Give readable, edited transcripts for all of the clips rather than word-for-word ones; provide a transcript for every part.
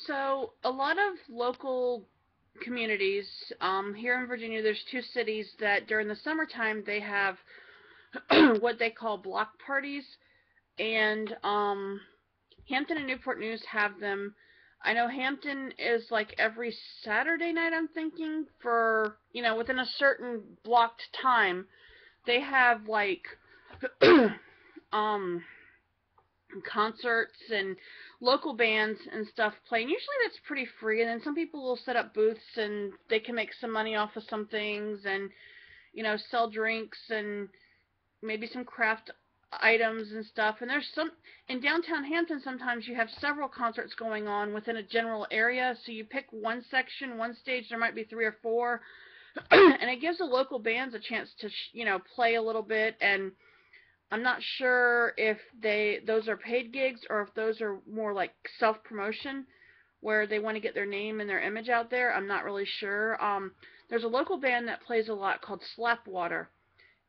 So a lot of local communities here in Virginia, there's two cities that during the summertime they have what they call block parties, and Hampton and Newport News have them. I know Hampton is like every Saturday night. I'm thinking for within a certain blocked time, they have like um concerts and local bands and stuff playing. Usually that's pretty free, and then some people will set up booths and they can make some money off of some things and sell drinks and maybe some craft items and stuff. And there's some in downtown Hampton. Sometimes you have several concerts going on within a general area, so you pick one section, one stage. There might be three or four, and it gives the local bands a chance to play a little bit. And I'm not sure if those are paid gigs or if those are more like self promotion where they want to get their name and their image out there. I'm not really sure. There's a local band that plays a lot called Slapwater,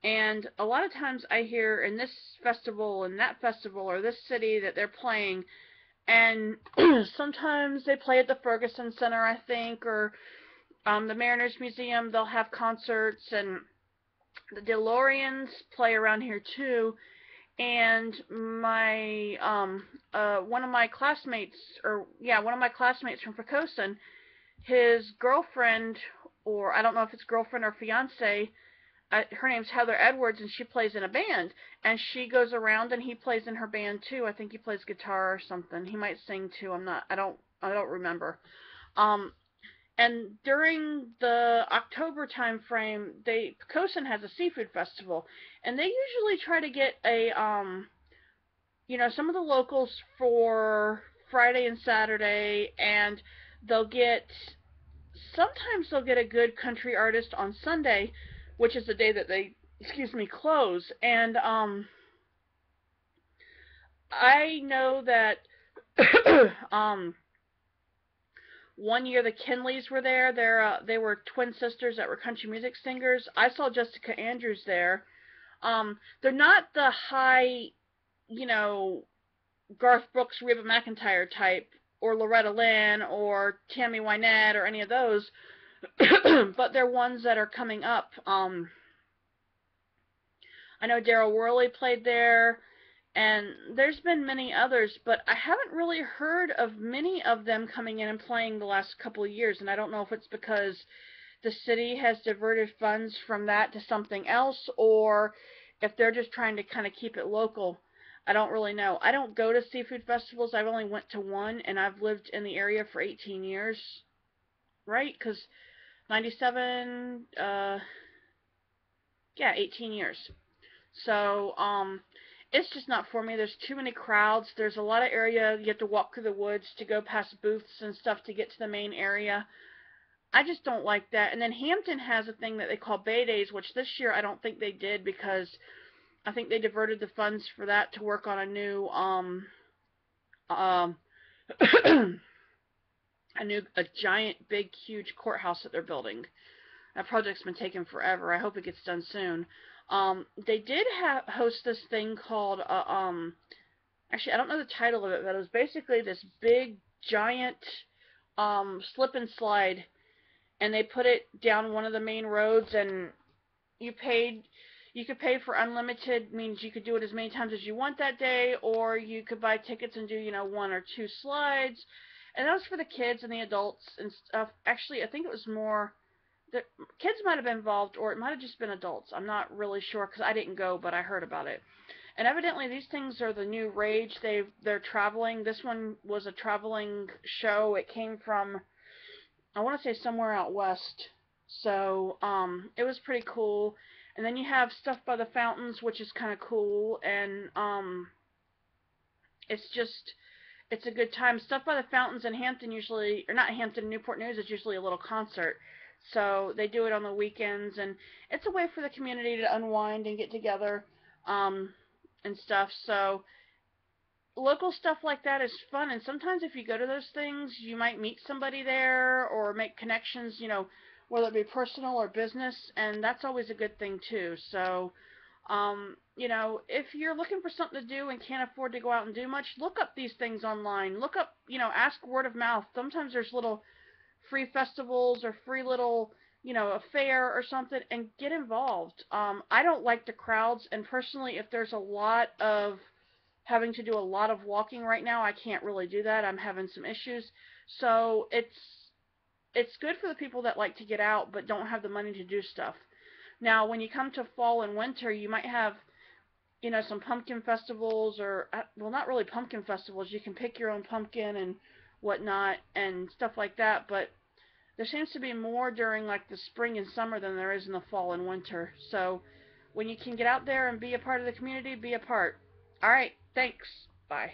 and a lot of times I hear in this festival and that festival or this city that they're playing, and sometimes they play at the Ferguson Center, I think, or the Mariners Museum. They'll have concerts, and the DeLoreans play around here too. And my one of my classmates, one of my classmates from Pocosin, his girlfriend, or I don't know if it's girlfriend or fiance, her name's Heather Edwards, and she plays in a band. And she goes around, and he plays in her band too. I think he plays guitar or something. He might sing too. I don't remember. Um, and during the October time frame, Pocosin has a seafood festival, and they usually try to get some of the locals for Friday and Saturday, and they'll get sometimes they'll get a good country artist on Sunday, which is the day that they close. And I know that one year the Kinleys were there. They were twin sisters that were country music singers. I saw Jessica Andrews there. They're not the high, Garth Brooks, Reba McEntire type, or Loretta Lynn, or Tammy Wynette, or any of those, but they're ones that are coming up. I know Daryl Worley played there, and there's been many others, but I haven't really heard of many of them coming in and playing the last couple of years, and I don't know if it's because the city has diverted funds from that to something else, or if they're just trying to kind of keep it local. I don't really know. I don't go to seafood festivals. I've only went to one, and I've lived in the area for 18 years, right? Because 97, 18 years. So, it's just not for me. There's too many crowds. There's a lot of area. You have to walk through the woods to go past booths and stuff to get to the main area. I just don't like that. And then Hampton has a thing that they call Bay Days, which this year I don't think they did because I think they diverted the funds for that to work on a new a giant, big, huge courthouse that they're building. That project's been taking forever. I hope it gets done soon. They did host this thing called actually I don't know the title of it, but it was basically this big, giant slip and slide, and they put it down one of the main roads, and you could pay for unlimited, means you could do it as many times as you want that day, or you could buy tickets and do, one or two slides. And that was for the kids and the adults and stuff. Actually, I think it was more, the kids might have been involved, or it might have just been adults. I'm not really sure because I didn't go, but I heard about it. And evidently these things are the new rage. They're traveling. This one was a traveling show. It came from, I want to say, somewhere out west. So it was pretty cool. And then you have stuff by the fountains, which is kind of cool, and it's a good time. Stuff by the fountains in Hampton usually, or not Hampton, Newport News is usually a little concert. So they do it on the weekends, and it's a way for the community to unwind and get together and stuff. So local stuff like that is fun, and sometimes if you go to those things, you might meet somebody there or make connections, whether it be personal or business, and that's always a good thing too. So, if you're looking for something to do and can't afford to go out and do much, look up these things online. Look up, ask word of mouth. Sometimes there's little free festivals or free little, a fair or something, and get involved. I don't like the crowds, and personally, if there's a lot of having to do a lot of walking right now, I can't really do that. I'm having some issues. So it's good for the people that like to get out but don't have the money to do stuff. Now, when you come to fall and winter, you might have, some pumpkin festivals or, well, not really pumpkin festivals. You can pick your own pumpkin and whatnot and stuff like that, but there seems to be more during like the spring and summer than there is in the fall and winter. So when you can get out there and be a part of the community, be a part. All right, thanks. Bye.